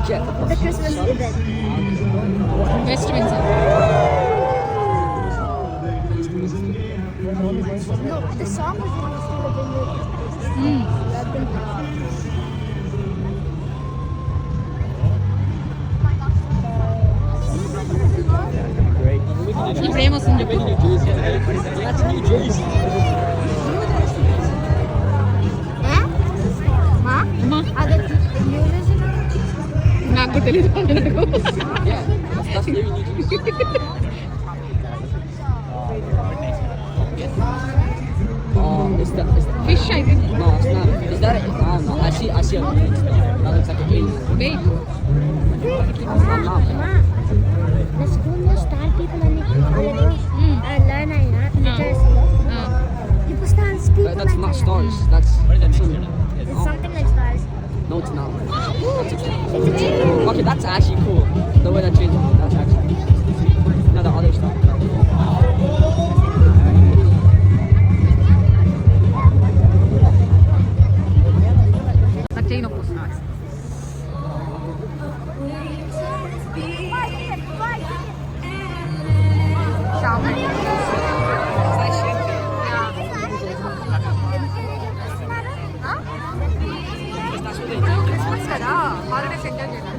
The Christmas event. West Windsor. No, the song was ఇప్పుడు ఏమొస్తుంది చెప్పు నాకు తెలియదు ఫిష్ అయితే No, it's not. Is that? I don't know. I see a leaf. That looks like a leaf. Wait the school లో star people and learn literacy. People stars people. That's not stars. That's It's something like stars. no, it's not. Okay, that's actually cool. The way that changes. That's actually. No, the other stuff. నాకు చేయి నొప్పి వస్తుంది Christmas కదా holidays enjoy చేయాలి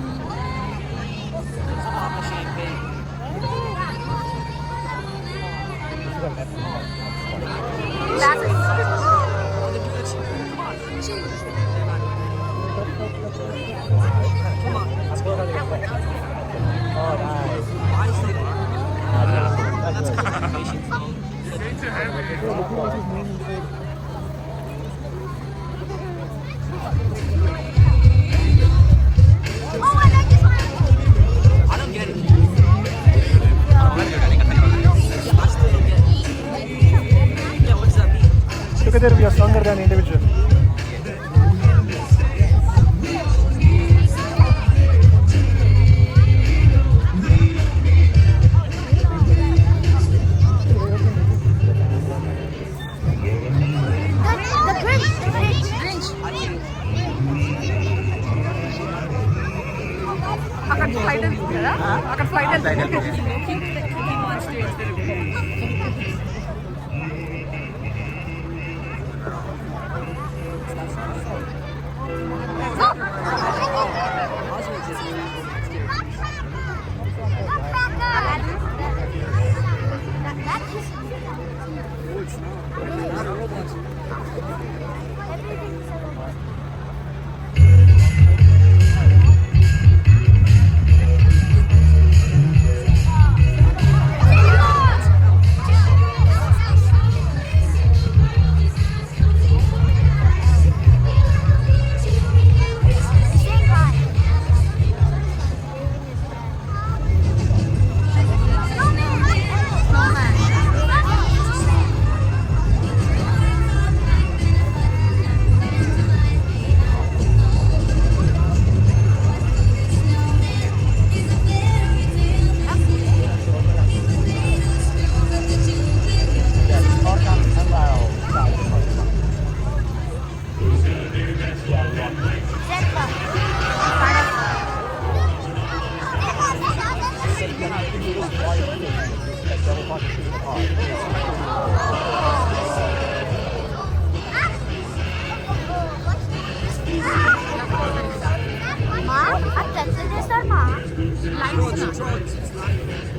Together we are stronger than individual. అక్కడ flight వెళ్తుంది కదా అక్కడ ఫ్లైట్ వెళ్తుంది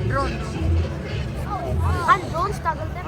డ్రోన్ అండ్ డ్రోన్స్ తగిలితే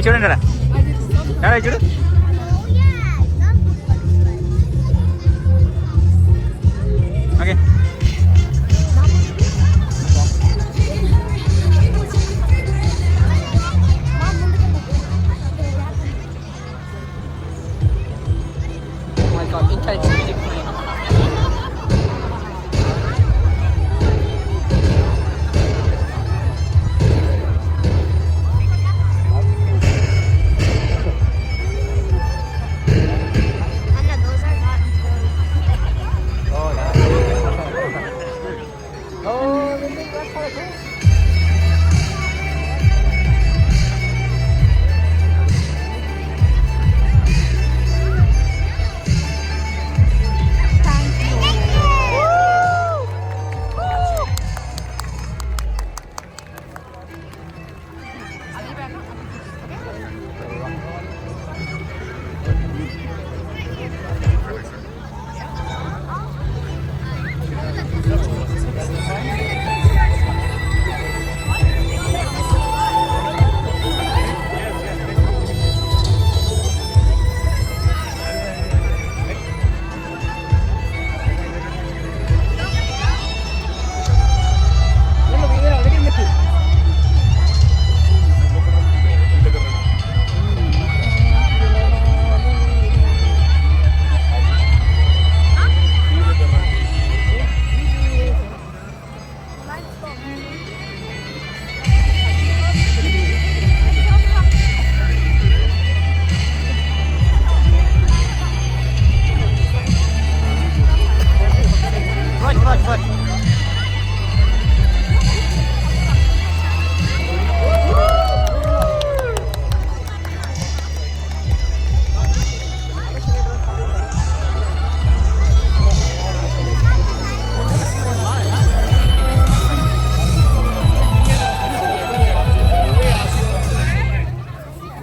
చూడండి చూడు okay Oh my god, intense music playing. Anna, those are not.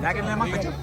Jacket లేమా కొంచెం